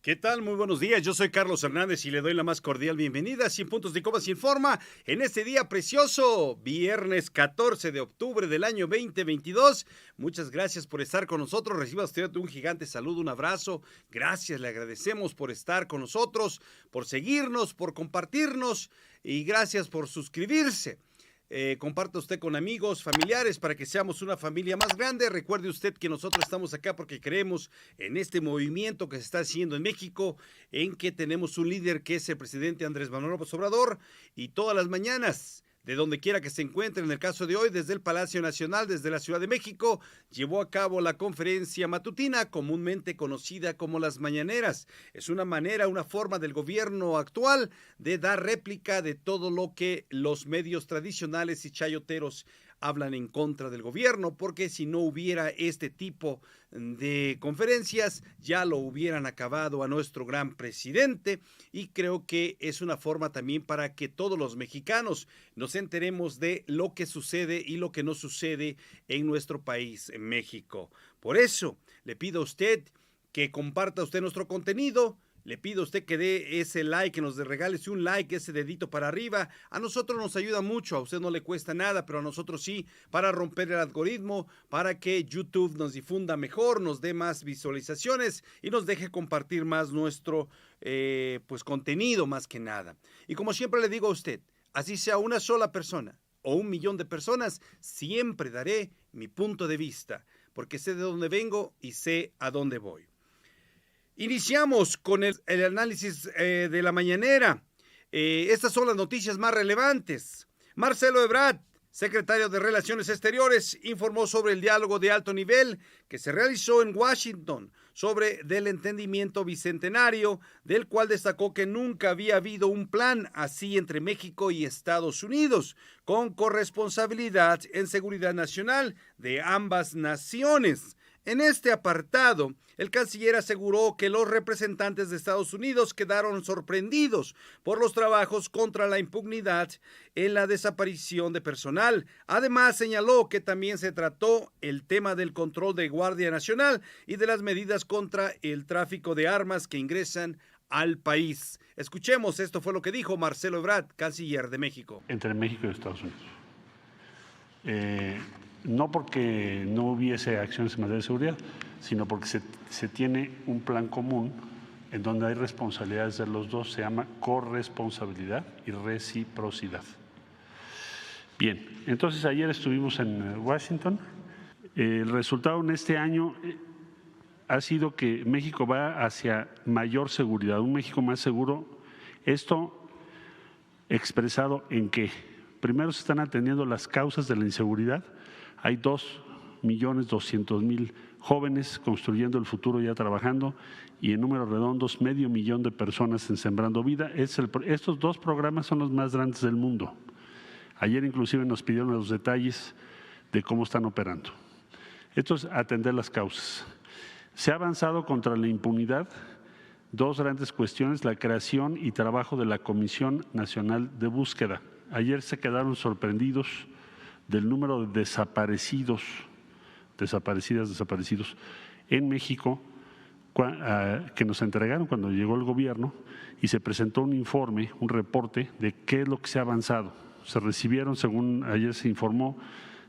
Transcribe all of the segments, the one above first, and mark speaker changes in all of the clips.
Speaker 1: ¿Qué tal? Muy buenos días. Yo soy Carlos Hernández y le doy la más cordial bienvenida a 100 Puntos de Copas Informa en este día precioso, viernes 14 de octubre del año 2022. Muchas gracias por estar con nosotros. Reciba usted un gigante saludo, un abrazo. Gracias, le agradecemos por estar con nosotros, por seguirnos, por compartirnos y gracias por suscribirse. Comparta usted con amigos, familiares, para que seamos una familia más grande. Recuerde usted que nosotros estamos acá porque creemos en este movimiento que se está haciendo en México, en que tenemos un líder que es el presidente Andrés Manuel López Obrador, y todas las mañanas, de donde quiera que se encuentre, en el caso de hoy, desde el Palacio Nacional, desde la Ciudad de México, llevó a cabo la conferencia matutina, comúnmente conocida como las mañaneras. Es una manera, una forma del gobierno actual de dar réplica de todo lo que los medios tradicionales y chayoteros hablan en contra del gobierno, porque si no hubiera este tipo de conferencias, ya lo hubieran acabado a nuestro gran presidente, y creo que es una forma también para que todos los mexicanos nos enteremos de lo que sucede y lo que no sucede en nuestro país, en México. Por eso, le pido a usted que comparta usted nuestro contenido. Le pido a usted que dé ese like, que nos regale un like, ese dedito para arriba. A nosotros nos ayuda mucho, a usted no le cuesta nada, pero a nosotros sí, para romper el algoritmo, para que YouTube nos difunda mejor, nos dé más visualizaciones y nos deje compartir más nuestro contenido, más que nada. Y como siempre le digo a usted, así sea una sola persona o 1 millón de personas, siempre daré mi punto de vista, porque sé de dónde vengo y sé a dónde voy. Iniciamos con el análisis de la mañanera. Estas son las noticias más relevantes. Marcelo Ebrard, secretario de Relaciones Exteriores, informó sobre el diálogo de alto nivel que se realizó en Washington sobre del entendimiento bicentenario, del cual destacó que nunca había habido un plan así entre México y Estados Unidos, con corresponsabilidad en seguridad nacional de ambas naciones. En este apartado, el canciller aseguró que los representantes de Estados Unidos quedaron sorprendidos por los trabajos contra la impunidad en la desaparición de personal. Además, señaló que también se trató el tema del control de Guardia Nacional y de las medidas contra el tráfico de armas que ingresan al país. Escuchemos, esto fue lo que dijo Marcelo Ebrard, canciller de México.
Speaker 2: Entre México y Estados Unidos. No porque no hubiese acciones en materia de seguridad, sino porque se tiene un plan común en donde hay responsabilidades de los dos, se llama corresponsabilidad y reciprocidad. Bien, entonces ayer estuvimos en Washington. El resultado en este año ha sido que México va hacia mayor seguridad, un México más seguro. Esto expresado en que primero se están atendiendo las causas de la inseguridad. Hay 2.200.000 jóvenes construyendo el futuro, ya trabajando, y en números redondos 500.000 de personas en Sembrando Vida. Estos dos programas son los más grandes del mundo. Ayer inclusive nos pidieron los detalles de cómo están operando. Esto es atender las causas. Se ha avanzado contra la impunidad. Dos grandes cuestiones: la creación y trabajo de la Comisión Nacional de Búsqueda. Ayer se quedaron sorprendidos del número de desaparecidos en México que nos entregaron cuando llegó el gobierno, y se presentó un informe, un reporte de qué es lo que se ha avanzado. Se recibieron, según ayer se informó,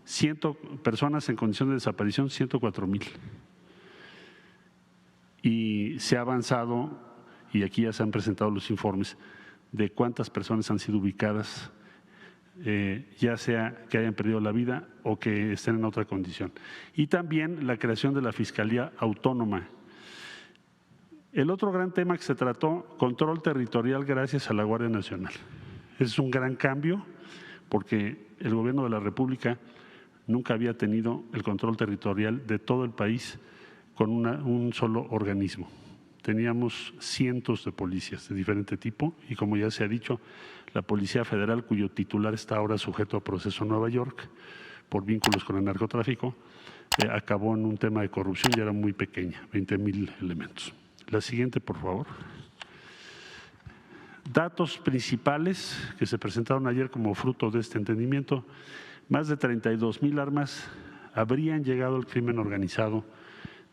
Speaker 2: 100 personas en condición de desaparición, 104,000. Y se ha avanzado, y aquí ya se han presentado los informes de cuántas personas han sido ubicadas, ya sea que hayan perdido la vida o que estén en otra condición. Y también la creación de la Fiscalía Autónoma. El otro gran tema que se trató, control territorial gracias a la Guardia Nacional. Es un gran cambio porque el gobierno de la República nunca había tenido el control territorial de todo el país con un solo organismo. Teníamos cientos de policías de diferente tipo y, como ya se ha dicho, la Policía Federal, cuyo titular está ahora sujeto a proceso en Nueva York por vínculos con el narcotráfico, acabó en un tema de corrupción y era muy pequeña, 20,000 elementos. La siguiente, por favor. Datos principales que se presentaron ayer como fruto de este entendimiento: más de 32,000 armas habrían llegado al crimen organizado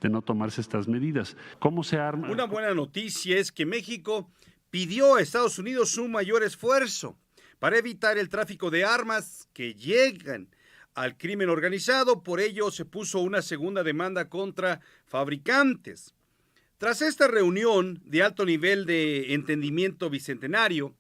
Speaker 2: de no tomarse estas medidas. ¿Cómo se arma?
Speaker 1: Una buena noticia es que México pidió a Estados Unidos un mayor esfuerzo para evitar el tráfico de armas que llegan al crimen organizado. Por ello, se puso una segunda demanda contra fabricantes. Tras esta reunión de alto nivel de entendimiento bicentenario,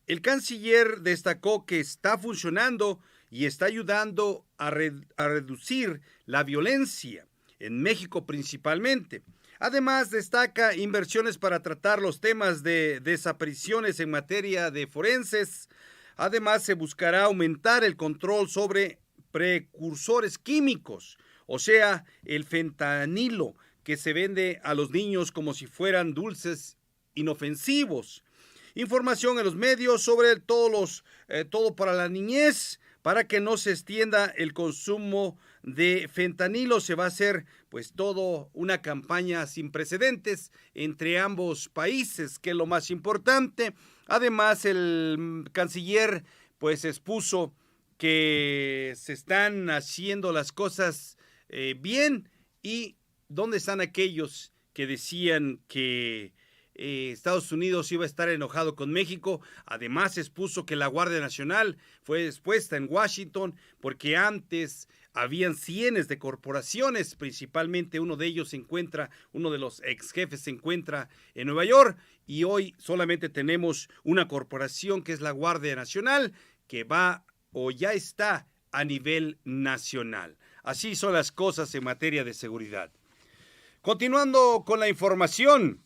Speaker 1: el canciller destacó que está funcionando y está ayudando a reducir la violencia en México principalmente. Además, destaca inversiones para tratar los temas de desapariciones en materia de forenses. Además, se buscará aumentar el control sobre precursores químicos, o sea, el fentanilo, que se vende a los niños como si fueran dulces inofensivos. Información en los medios sobre todo para la niñez, para que no se extienda el consumo de fentanilo. Se va a hacer pues todo una campaña sin precedentes entre ambos países, que es lo más importante. Además, el canciller pues expuso que se están haciendo las cosas bien, y dónde están aquellos que decían que Estados Unidos iba a estar enojado con México. Además, expuso que la Guardia Nacional fue expuesta en Washington porque antes habían cientos de corporaciones, principalmente uno de los ex jefes se encuentra en Nueva York, y hoy solamente tenemos una corporación que es la Guardia Nacional, que va o ya está a nivel nacional. Así son las cosas en materia de seguridad. Continuando con la información,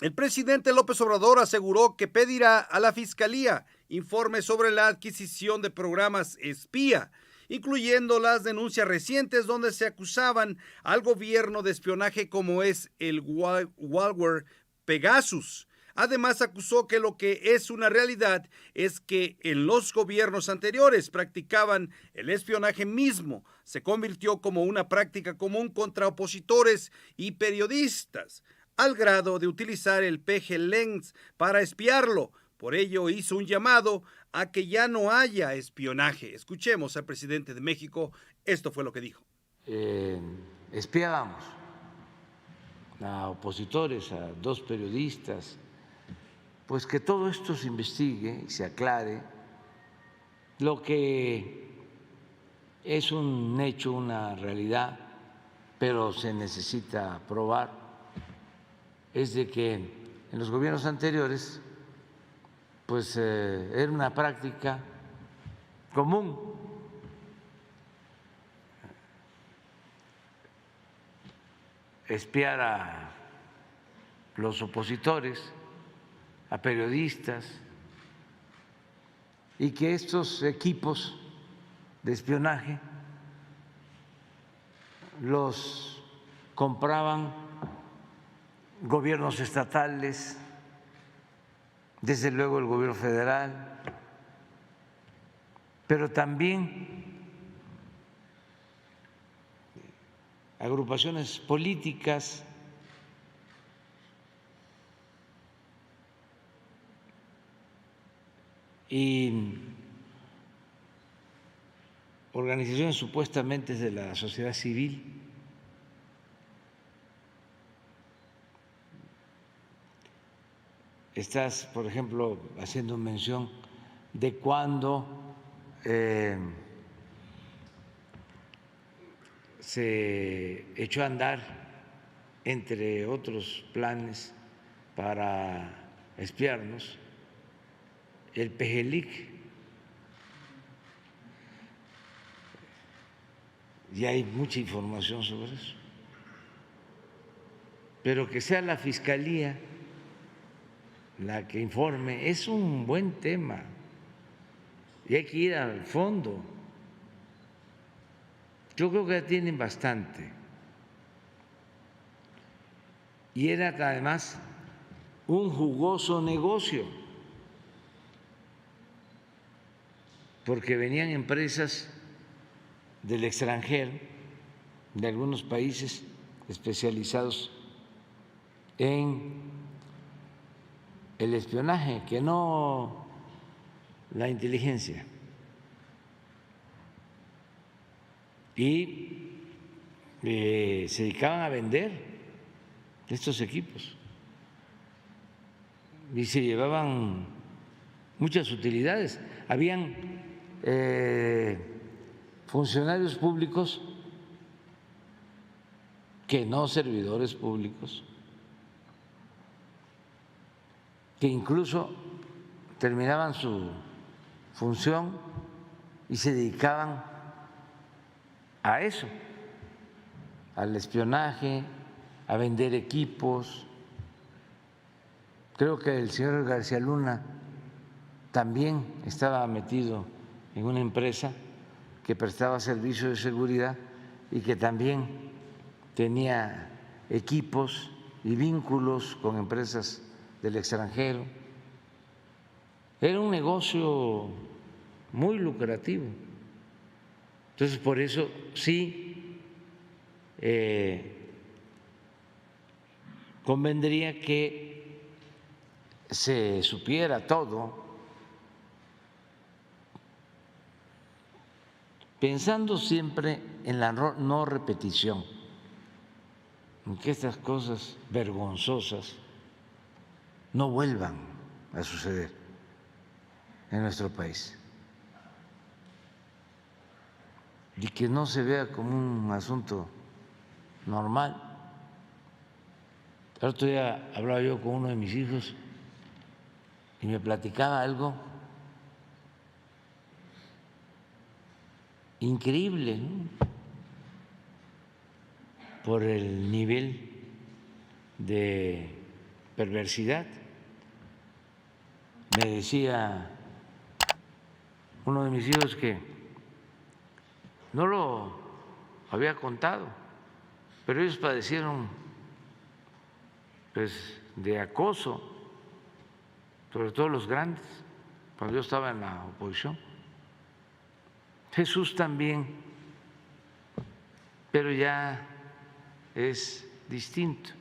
Speaker 1: el presidente López Obrador aseguró que pedirá a la Fiscalía informes sobre la adquisición de programas espía, incluyendo las denuncias recientes donde se acusaban al gobierno de espionaje, como es el malware Pegasus. Además, acusó que lo que es una realidad es que en los gobiernos anteriores practicaban el espionaje mismo. Se convirtió como una práctica común contra opositores y periodistas, al grado de utilizar el PG-Lens para espiarlo. Por ello, hizo un llamado a que ya no haya espionaje. Escuchemos al presidente de México. Esto fue lo que dijo.
Speaker 3: Espiábamos a opositores, a 2 periodistas. Pues que todo esto se investigue y se aclare. Lo que es un hecho, una realidad, pero se necesita probar, es de que en los gobiernos anteriores pues era una práctica común espiar a los opositores, a periodistas, y que estos equipos de espionaje los compraban gobiernos estatales, desde luego el gobierno federal, pero también agrupaciones políticas, y organizaciones supuestamente de la sociedad civil. Estás, por ejemplo, haciendo mención de cuando se echó a andar, entre otros planes para espiarnos, el PGLIC, y hay mucha información sobre eso, pero que sea la Fiscalía la que informe es un buen tema y hay que ir al fondo. Yo creo que ya tienen bastante, y era además un jugoso negocio, porque venían empresas del extranjero, de algunos países especializados en el espionaje, que no la inteligencia. Y se dedicaban a vender estos equipos y se llevaban muchas utilidades. Habían funcionarios públicos que no servidores públicos, que incluso terminaban su función y se dedicaban a eso, al espionaje, a vender equipos. Creo que el señor García Luna también estaba metido en una empresa que prestaba servicios de seguridad y que también tenía equipos y vínculos con empresas del extranjero. Era un negocio muy lucrativo. Entonces, por eso sí convendría que se supiera todo, pensando siempre en la no repetición, en que estas cosas vergonzosas no vuelvan a suceder en nuestro país y que no se vea como un asunto normal. El otro día hablaba yo con uno de mis hijos y me platicaba algo increíble, ¿no? Por el nivel de perversidad. Me decía uno de mis hijos que no lo había contado, pero ellos padecieron pues de acoso, sobre todo los grandes, cuando yo estaba en la oposición. Jesús también, pero ya es distinto.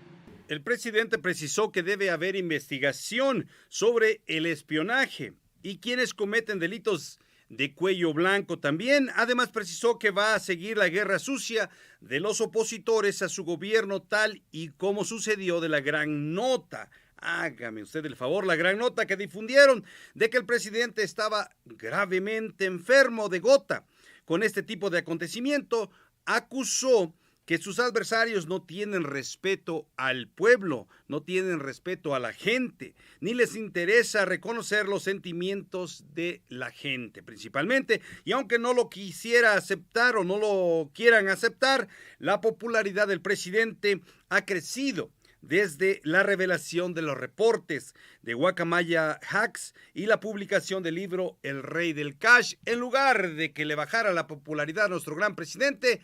Speaker 1: El presidente precisó que debe haber investigación sobre el espionaje y quienes cometen delitos de cuello blanco también. Además, precisó que va a seguir la guerra sucia de los opositores a su gobierno, tal y como sucedió de la gran nota. Hágame usted el favor, la gran nota que difundieron de que el presidente estaba gravemente enfermo de gota. Con este tipo de acontecimiento, acusó que sus adversarios no tienen respeto al pueblo, no tienen respeto a la gente, ni les interesa reconocer los sentimientos de la gente principalmente. Y aunque no lo quisiera aceptar o no lo quieran aceptar, la popularidad del presidente ha crecido desde la revelación de los reportes de Guacamaya Hacks y la publicación del libro El Rey del Cash. En lugar de que le bajara la popularidad a nuestro gran presidente,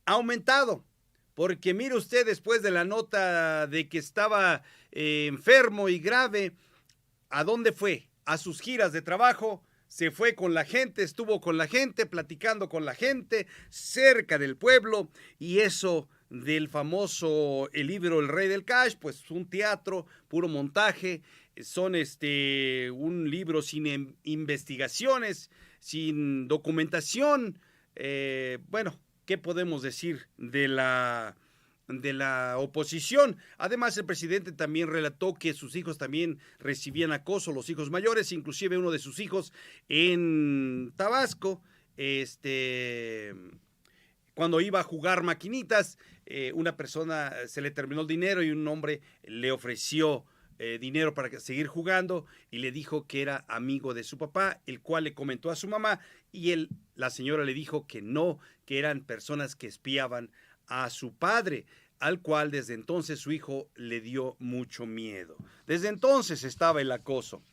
Speaker 1: ha aumentado, porque mire usted, después de la nota de que estaba enfermo y grave, ¿a dónde fue? A sus giras de trabajo, se fue con la gente, estuvo con la gente, platicando con la gente, cerca del pueblo, y eso del famoso el libro El Rey del Cash, pues un teatro, puro montaje, son un libro sin investigaciones, sin documentación. Bueno, ¿qué podemos decir de la oposición? Además, el presidente también relató que sus hijos también recibían acoso, los hijos mayores, inclusive uno de sus hijos en Tabasco, cuando iba a jugar maquinitas, una persona se le terminó el dinero y un hombre le ofreció dinero para seguir jugando y le dijo que era amigo de su papá, el cual le comentó a su mamá y la señora le dijo que no, que eran personas que espiaban a su padre, al cual desde entonces su hijo le dio mucho miedo. Desde entonces estaba el acoso.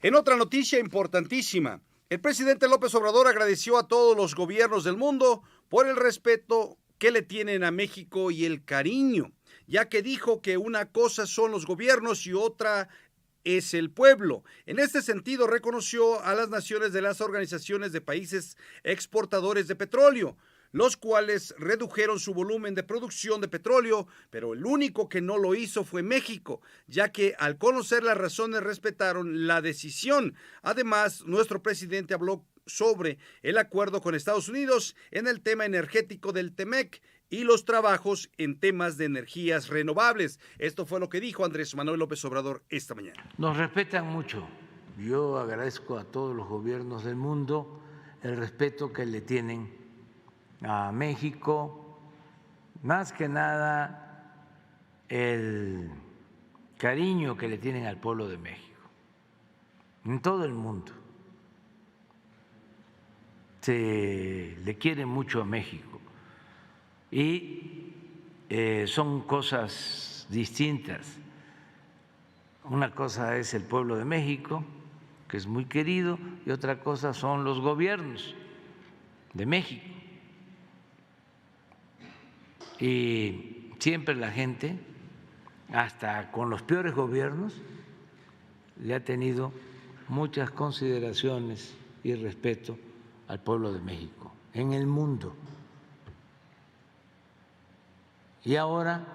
Speaker 1: En otra noticia importantísima, el presidente López Obrador agradeció a todos los gobiernos del mundo por el respeto que le tienen a México y el cariño, ya que dijo que una cosa son los gobiernos y otra es el pueblo. En este sentido, reconoció a las naciones de las organizaciones de países exportadores de petróleo, los cuales redujeron su volumen de producción de petróleo, pero el único que no lo hizo fue México, ya que al conocer las razones respetaron la decisión. Además, nuestro presidente habló sobre el acuerdo con Estados Unidos en el tema energético del TEMEC y los trabajos en temas de energías renovables. Esto fue lo que dijo Andrés Manuel López Obrador esta mañana.
Speaker 3: Nos respetan mucho. Yo agradezco a todos los gobiernos del mundo el respeto que le tienen a México, más que nada el cariño que le tienen al pueblo de México, en todo el mundo. Se le quiere mucho a México y son cosas distintas. Una cosa es el pueblo de México, que es muy querido, y otra cosa son los gobiernos de México. Y siempre la gente, hasta con los peores gobiernos, le ha tenido muchas consideraciones y respeto al pueblo de México en el mundo. Y ahora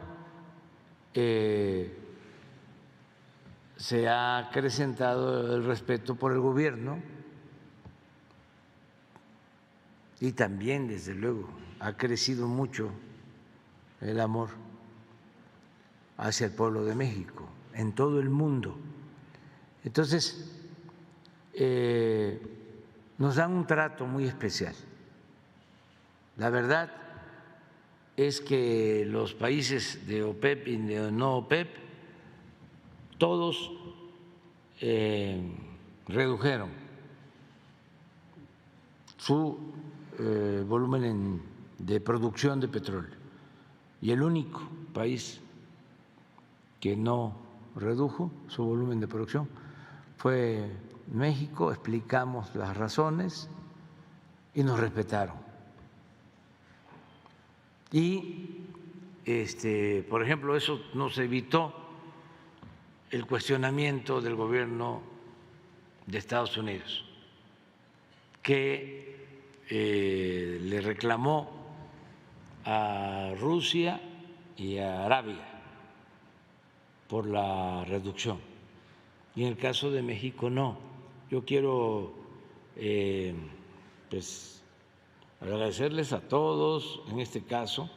Speaker 3: se ha acrecentado el respeto por el gobierno y también, desde luego, ha crecido mucho el amor hacia el pueblo de México en todo el mundo. Entonces, nos dan un trato muy especial. La verdad es que los países de OPEP y de no OPEP, todos redujeron su volumen de producción de petróleo. Y el único país que no redujo su volumen de producción fue México. Explicamos las razones y nos respetaron. Y, por ejemplo, eso nos evitó el cuestionamiento del gobierno de Estados Unidos, que le reclamó a Rusia y a Arabia por la reducción. Y en el caso de México no. Yo quiero pues agradecerles a todos, en este caso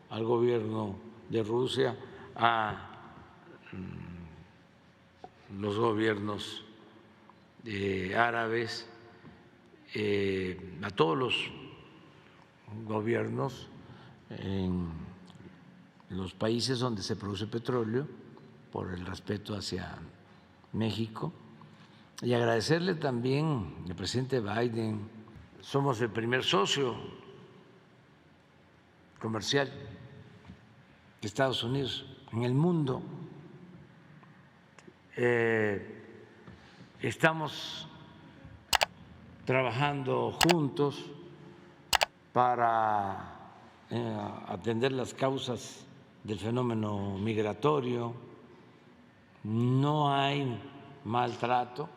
Speaker 3: al gobierno de Rusia, a los gobiernos árabes, a todos los gobiernos en los países donde se produce petróleo, por el respeto hacia México, y agradecerle también al presidente Biden. Somos el primer socio comercial de Estados Unidos en el mundo. Estamos trabajando juntos para atender las causas del fenómeno migratorio. No hay maltrato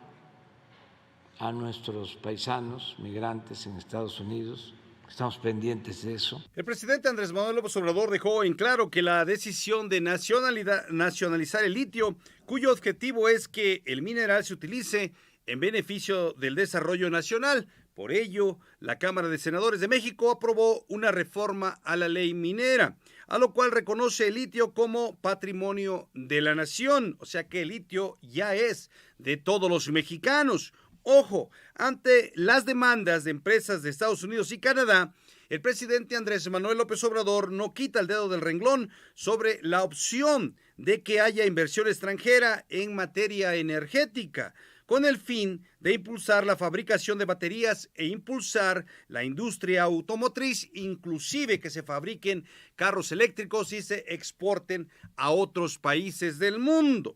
Speaker 3: a nuestros paisanos migrantes en Estados Unidos. Estamos pendientes de eso.
Speaker 1: El presidente Andrés Manuel López Obrador dejó en claro que la decisión de nacionalizar el litio, cuyo objetivo es que el mineral se utilice en beneficio del desarrollo nacional. Por ello, la Cámara de Senadores de México aprobó una reforma a la ley minera, a lo cual reconoce el litio como patrimonio de la nación. O sea que el litio ya es de todos los mexicanos. Ojo, ante las demandas de empresas de Estados Unidos y Canadá, el presidente Andrés Manuel López Obrador no quita el dedo del renglón sobre la opción de que haya inversión extranjera en materia energética, con el fin de impulsar la fabricación de baterías e impulsar la industria automotriz, inclusive que se fabriquen carros eléctricos y se exporten a otros países del mundo.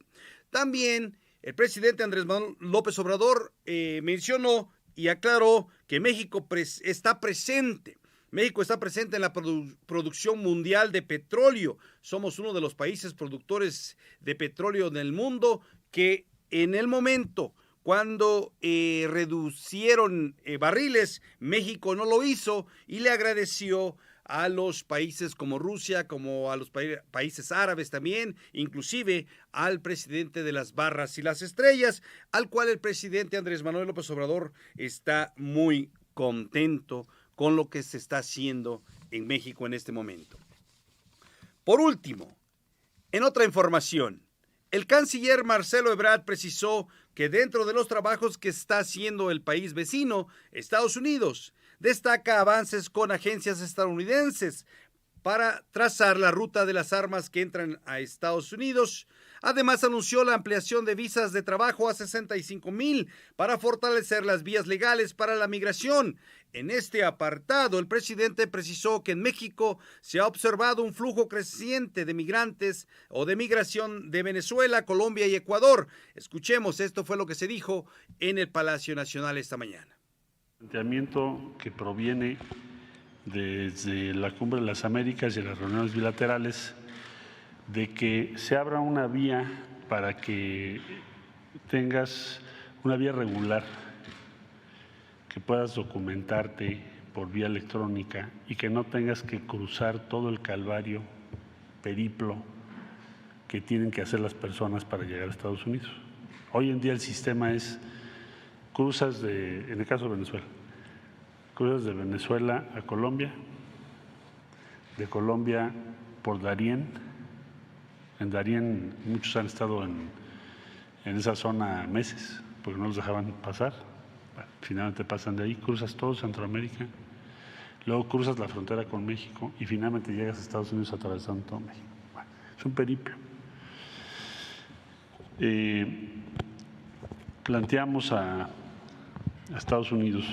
Speaker 1: También el presidente Andrés Manuel López Obrador mencionó y aclaró que México está presente. México está presente en la producción mundial de petróleo. Somos uno de los países productores de petróleo en el mundo que en el momento cuando reducieron barriles, México no lo hizo y le agradeció a los países como Rusia, como a los países árabes también, inclusive al presidente de las Barras y las Estrellas, al cual el presidente Andrés Manuel López Obrador está muy contento con lo que se está haciendo en México en este momento. Por último, en otra información, el canciller Marcelo Ebrard precisó que dentro de los trabajos que está haciendo el país vecino, Estados Unidos, destaca avances con agencias estadounidenses para trazar la ruta de las armas que entran a Estados Unidos. Además, anunció la ampliación de visas de trabajo a 65,000 para fortalecer las vías legales para la migración. En este apartado, el presidente precisó que en México se ha observado un flujo creciente de migrantes o de migración de Venezuela, Colombia y Ecuador. Escuchemos, esto fue lo que se dijo en el Palacio Nacional esta mañana.
Speaker 2: Planteamiento que proviene desde la Cumbre de las Américas y las reuniones bilaterales de que se abra una vía para que tengas una vía regular, que puedas documentarte por vía electrónica y que no tengas que cruzar todo el calvario, periplo que tienen que hacer las personas para llegar a Estados Unidos. Hoy en día el sistema es cruzas en el caso de Venezuela, cruzas de Venezuela a Colombia, de Colombia por Darién. En Darién muchos han estado en esa zona meses porque no los dejaban pasar. Bueno, finalmente pasan de ahí, cruzas todo Centroamérica, luego cruzas la frontera con México y finalmente llegas a Estados Unidos atravesando todo México. Bueno, es un periplo. Planteamos a Estados Unidos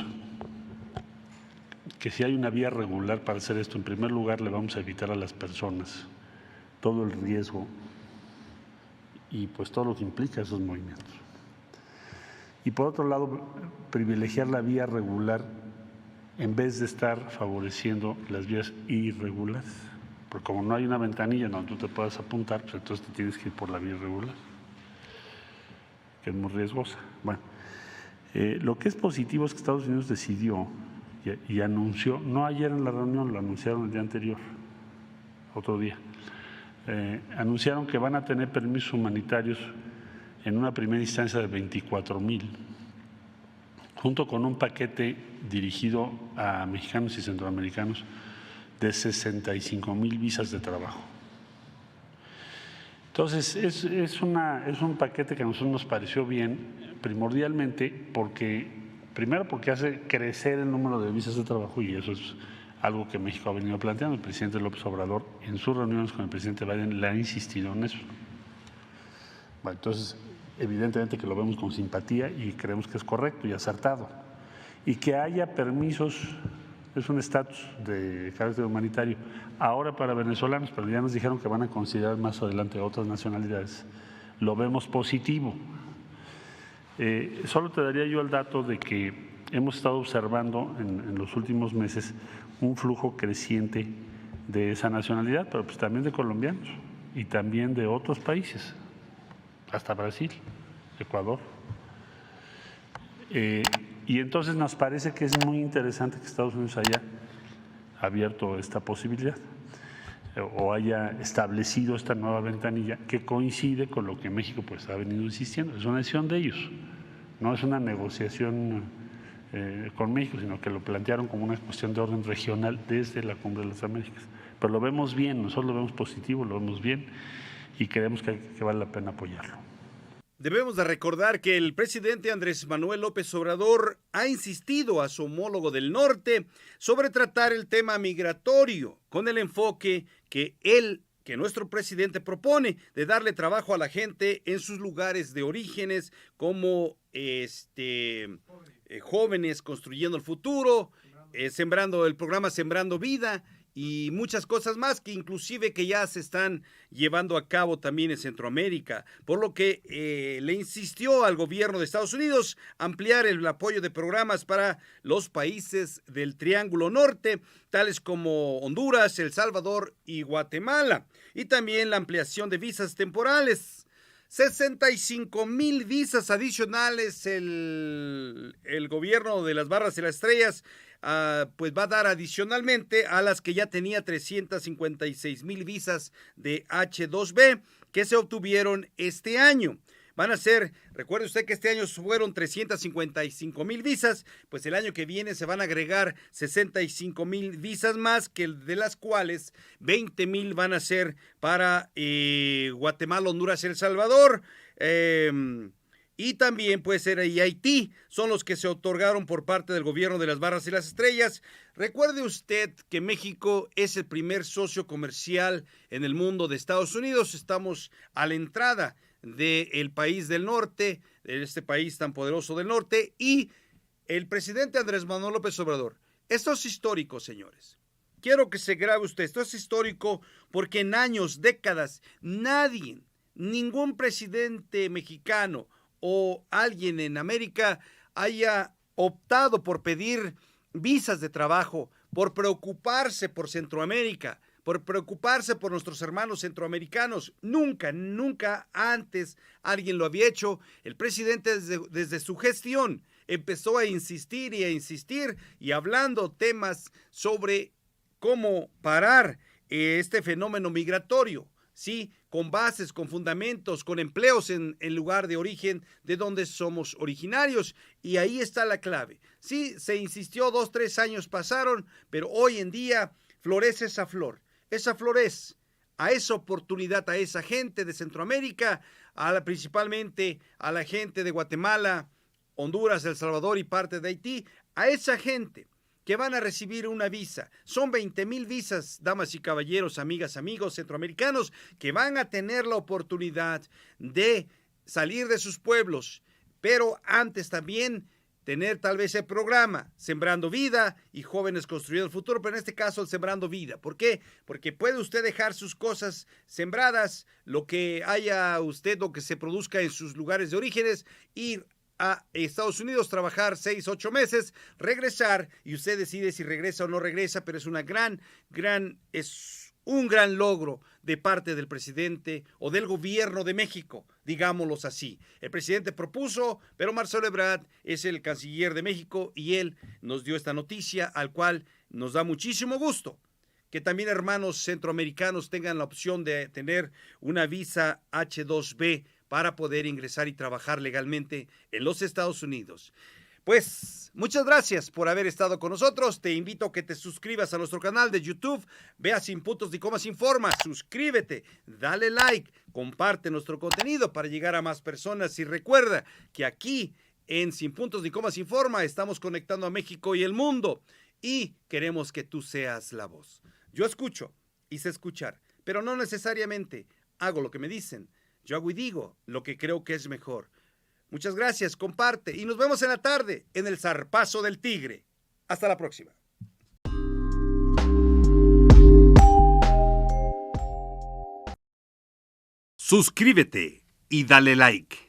Speaker 2: que si hay una vía regular para hacer esto, en primer lugar le vamos a evitar a las personas todo el riesgo y pues todo lo que implica esos movimientos. Y por otro lado, privilegiar la vía regular en vez de estar favoreciendo las vías irregulares. Porque como no hay una ventanilla donde tú te puedas apuntar, pues entonces te tienes que ir por la vía irregular, que es muy riesgosa. Bueno, lo que es positivo es que Estados Unidos decidió y anunció, no ayer en la reunión, lo anunciaron el día anterior, otro día, anunciaron que van a tener permisos humanitarios en una primera instancia de 24,000, junto con un paquete dirigido a mexicanos y centroamericanos de 65,000 visas de trabajo. Entonces, es un paquete que a nosotros nos pareció bien, primordialmente primero porque hace crecer el número de visas de trabajo y eso es algo que México ha venido planteando. El presidente López Obrador en sus reuniones con el presidente Biden le ha insistido en eso. Bueno, entonces, evidentemente que lo vemos con simpatía y creemos que es correcto y acertado. Y que haya permisos, es un estatus de carácter humanitario, ahora para venezolanos, pero ya nos dijeron que van a considerar más adelante otras nacionalidades. Lo vemos positivo. Solo te daría yo el dato de que hemos estado observando en los últimos meses un flujo creciente de esa nacionalidad, pero pues también de colombianos y también de otros países, hasta Brasil, Ecuador. Y entonces nos parece que es muy interesante que Estados Unidos haya abierto esta posibilidad o haya establecido esta nueva ventanilla que coincide con lo que México pues ha venido insistiendo. Es una decisión de ellos, no es una negociación con México, sino que lo plantearon como una cuestión de orden regional desde la Cumbre de las Américas. Pero lo vemos bien, nosotros lo vemos positivo, lo vemos bien y creemos que vale la pena apoyarlo.
Speaker 1: Debemos de recordar que el presidente Andrés Manuel López Obrador ha insistido a su homólogo del norte sobre tratar el tema migratorio con el enfoque que nuestro presidente propone de darle trabajo a la gente en sus lugares de orígenes como jóvenes construyendo el futuro, sembrando el programa Sembrando Vida y muchas cosas más que inclusive que ya se están llevando a cabo también en Centroamérica, por lo que le insistió al gobierno de Estados Unidos ampliar el apoyo de programas para los países del Triángulo Norte, tales como Honduras, El Salvador y Guatemala, y también la ampliación de visas temporales. 65,000 visas adicionales el gobierno de las Barras y las Estrellas pues va a dar adicionalmente a las que ya tenía 356,000 visas de H-2B que se obtuvieron este año. Van a ser, recuerde usted que este año fueron 355,000 visas, pues el año que viene se van a agregar 65,000 visas más, que de las cuales 20,000 van a ser para Guatemala, Honduras y El Salvador. Y también puede ser y Haití, son los que se otorgaron por parte del gobierno de las Barras y las Estrellas. Recuerde usted que México es el primer socio comercial en el mundo de Estados Unidos. Estamos a la entrada del país del norte, de este país tan poderoso del norte, y el presidente Andrés Manuel López Obrador. Esto es histórico, señores. Quiero que se grabe usted, esto es histórico porque en años, décadas, ningún presidente mexicano o alguien en América haya optado por pedir visas de trabajo, por preocuparse por Centroamérica, por preocuparse por nuestros hermanos centroamericanos. Nunca antes alguien lo había hecho. El presidente desde su gestión empezó a insistir y hablando temas sobre cómo parar este fenómeno migratorio. Sí, con bases, con fundamentos, con empleos en el lugar de origen de donde somos originarios. Y ahí está la clave. Sí, se insistió, 2-3 años pasaron, pero hoy en día florece esa flor. Esa flor es a esa oportunidad, a esa gente de Centroamérica, principalmente a la gente de Guatemala, Honduras, El Salvador y parte de Haití, a esa gente que van a recibir una visa. Son 20,000 visas, damas y caballeros, amigas, amigos centroamericanos, que van a tener la oportunidad de salir de sus pueblos, pero antes también tener tal vez el programa Sembrando Vida y Jóvenes Construyendo el Futuro, pero en este caso el Sembrando Vida. ¿Por qué? Porque puede usted dejar sus cosas sembradas, lo que haya usted, lo que se produzca en sus lugares de orígenes, ir a Estados Unidos, trabajar 6-8 meses, regresar y usted decide si regresa o no regresa, pero es un gran logro de parte del presidente o del gobierno de México, digámoslo así. El presidente propuso, pero Marcelo Ebrard es el canciller de México y él nos dio esta noticia, al cual nos da muchísimo gusto que también hermanos centroamericanos tengan la opción de tener una visa H2B para poder ingresar y trabajar legalmente en los Estados Unidos. Pues, muchas gracias por haber estado con nosotros. Te invito a que te suscribas a nuestro canal de YouTube. Vea Sin Puntos ni Comas Informa. Suscríbete, dale like, comparte nuestro contenido para llegar a más personas. Y recuerda que aquí en Sin Puntos ni Comas Informa estamos conectando a México y el mundo. Y queremos que tú seas la voz. Yo escucho y sé escuchar, pero no necesariamente hago lo que me dicen. Yo hago y digo lo que creo que es mejor. Muchas gracias, comparte y nos vemos en la tarde en el Zarpazo del Tigre. Hasta la próxima. Suscríbete y dale like.